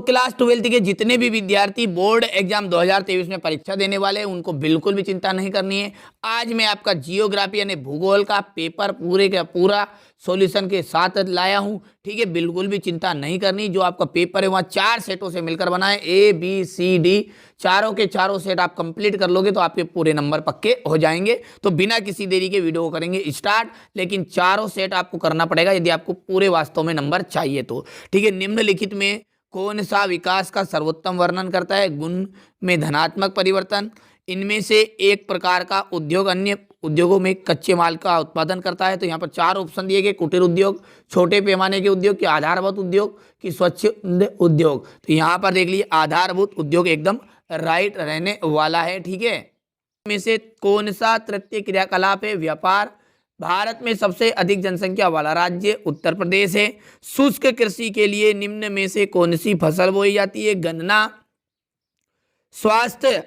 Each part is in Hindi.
क्लास 12th के जितने भी विद्यार्थी बोर्ड एग्जाम 2023 में परीक्षा देने वाले हैं उनको बिल्कुल भी चिंता नहीं करनी है। आज मैं आपका जियोग्राफी यानी भूगोल का पेपर पूरे का पूरा सॉल्यूशन के साथ लाया हूं। ठीक है, बिल्कुल भी चिंता नहीं करनी। जो आपका पेपर है वहाँ 4 सेटों से मिलकर बना है, ABCD, चारों के चारों सेट आप कंप्लीट कर लोगे तो आपके पूरे नंबर पक्के हो जाएंगे। तो बिना किसी देरी के वीडियो को करेंगे स्टार्ट, लेकिन चारों सेट आपको करना पड़ेगा यदि आपको पूरे वास्तव में नंबर चाहिए तो। ठीक है, निम्नलिखित में कौन सा विकास का सर्वोत्तम वर्णन करता है? गुण में धनात्मक परिवर्तन। इनमें से एक प्रकार का उद्योग अन्य उद्योगों में कच्चे माल का उत्पादन करता है। तो यहाँ पर 4 ऑप्शन दिए गए, कुटीर उद्योग, छोटे पैमाने के उद्योग, कि आधारभूत उद्योग, कि स्वच्छंद उद्योग। तो यहाँ पर देख लीजिए आधारभूत उद्योग एकदम राइट रहने वाला है। ठीक है, में से कौन सा तृतीय क्रियाकलाप है? व्यापार। भारत में सबसे अधिक जनसंख्या वाला राज्य उत्तर प्रदेश है। शुष्क कृषि के लिए निम्न में से कौन सी फसल बोई जाती है? गन्ना। स्वास्थ्य,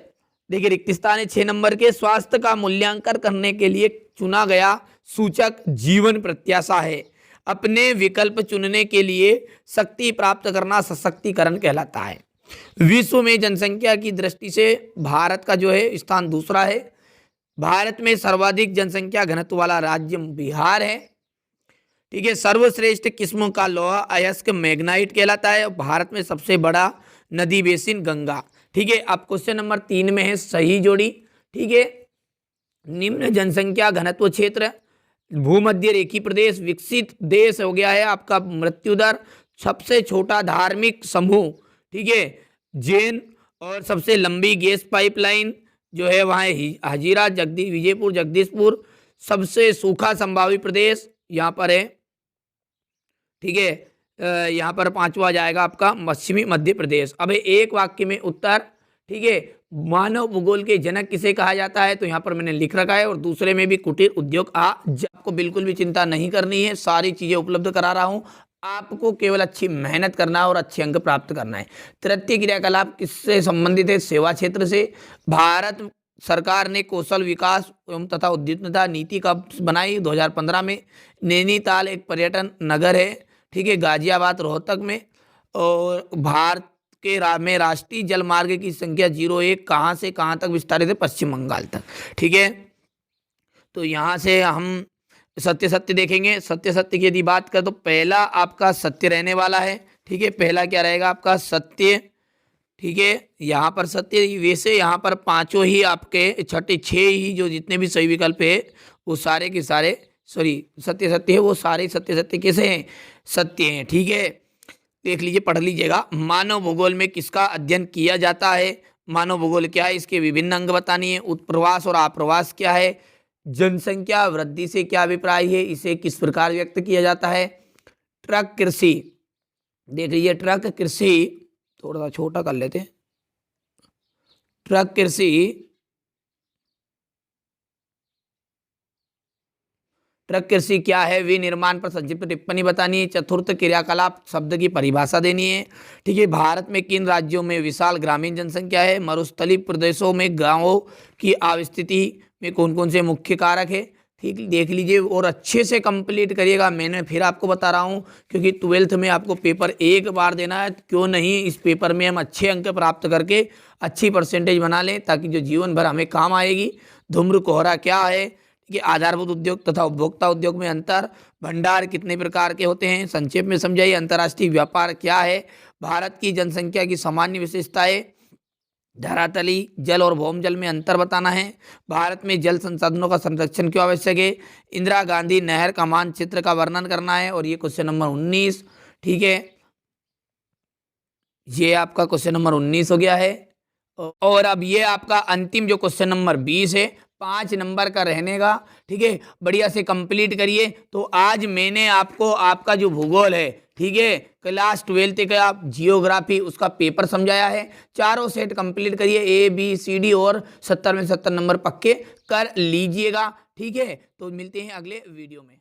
देखिए रिक्त स्थान है 6 नंबर के। स्वास्थ्य का मूल्यांकन करने के लिए चुना गया सूचक जीवन प्रत्याशा है। अपने विकल्प चुनने के लिए शक्ति प्राप्त करना सशक्तिकरण कहलाता है। विश्व में जनसंख्या की दृष्टि से भारत का जो है स्थान दूसरा है। भारत में सर्वाधिक जनसंख्या घनत्व वाला राज्य बिहार है। ठीक है, सर्वश्रेष्ठ किस्मों का लोहा अयस्क मैग्नाइट कहलाता है। भारत में सबसे बड़ा नदी बेसिन गंगा। ठीक है, अब क्वेश्चन नंबर 3 में है सही जोड़ी। ठीक है, निम्न जनसंख्या घनत्व क्षेत्र, भूमध्य रेखी प्रदेश, विकसित देश हो गया है आपका मृत्यु दर, सबसे छोटा धार्मिक समूह, ठीक है जैन, और सबसे लंबी गैस पाइपलाइन जो है वहाँ हजीरा विजयपुर जगदीशपुर, सबसे सूखा संभावी प्रदेश यहाँ पर है। ठीक है, यहाँ पर 5वां जाएगा आपका पश्चिमी मध्य प्रदेश। अब एक वाक्य में उत्तर। ठीक है, मानव भूगोल के जनक किसे कहा जाता है? तो यहाँ पर मैंने लिख रखा है, और दूसरे में भी कुटीर उद्योग। आपको बिल्कुल भी चिंता नहीं करनी है, सारी चीजें उपलब्ध करा रहा हूँ। आपको केवल अच्छी मेहनत करना है और अच्छे अंक प्राप्त करना है। तृतीय क्रियाकलाप किससे संबंधित है? सेवा क्षेत्र से। भारत सरकार ने कौशल विकास एवं तथा उद्यमिता नीति कब बनाई? 2015 में। नैनीताल एक पर्यटन नगर है। ठीक है, गाजियाबाद रोहतक में। और भारत के में राष्ट्रीय जल मार्ग की संख्या 01 कहाँ से कहाँ तक विस्तारित है? पश्चिम बंगाल तक। ठीक है, तो यहाँ से हम सत्य देखेंगे। सत्य की यदि बात करें तो पहला आपका सत्य रहने वाला है। ठीक है, पहला क्या रहेगा आपका? सत्य। ठीक है, यहाँ पर सत्य। वैसे यहाँ पर 5 ही आपके 6 ही जो जितने भी सही विकल्प है वो सारे के सारे सत्य है, वो सारे सत्य कैसे हैं? सत्य हैं। ठीक है, देख लीजिए, पढ़ लीजिएगा। मानव भूगोल में किसका अध्ययन किया जाता है? मानव भूगोल क्या है? इसके विभिन्न अंग बतानी है। उत्प्रवास और आप्रवास क्या है? जनसंख्या वृद्धि से क्या अभिप्राय है? इसे किस प्रकार व्यक्त किया जाता है? ट्रक कृषि, देख लीजिए, ट्रक कृषि थोड़ा सा छोटा कर लेते हैं। ट्रक कृषि क्या है? विनिर्माण पर संक्षिप्त टिप्पणी बतानी है। चतुर्थ क्रियाकलाप शब्द की परिभाषा देनी है। ठीक है, भारत में किन राज्यों में विशाल ग्रामीण जनसंख्या है? मरुस्थलीय प्रदेशों में गांवों की अवस्थिति में कौन कौन से मुख्य कारक है? ठीक, देख लीजिए और अच्छे से कंप्लीट करिएगा। मैंने फिर आपको बता रहा हूँ, क्योंकि 12th में आपको पेपर एक बार देना है। क्यों नहीं, इस पेपर में हम अच्छे अंक प्राप्त करके अच्छी परसेंटेज बना लें, ताकि जो जीवन भर हमें काम आएगी। धूम्र कोहरा क्या है? कि आधारभूत उद्योग तथा उपभोक्ता उद्योग में अंतर। भंडार कितने प्रकार के होते हैं? संक्षेप में समझाइए। अंतर्राष्ट्रीय व्यापार क्या है? भारत की जनसंख्या की सामान्य विशेषताएं। धरातली जल और भौम जल में अंतर बताना है। भारत में जल संसाधनों का संरक्षण क्यों आवश्यक है? इंदिरा गांधी नहर का मानचित्र का वर्णन करना है। और ये क्वेश्चन नंबर 19। ठीक है, ये आपका क्वेश्चन नंबर 19 हो गया है। और अब ये आपका अंतिम जो क्वेश्चन नंबर 20 है, 5 नंबर का रहने का। ठीक है, बढ़िया से कंप्लीट करिए। तो आज मैंने आपको आपका जो भूगोल है, ठीक है, क्लास 12th का जियोग्राफी, उसका पेपर समझाया है। चारों सेट कंप्लीट करिए, ABCD, और 70 में 70 नंबर पक्के कर लीजिएगा। ठीक है, तो मिलते हैं अगले वीडियो में।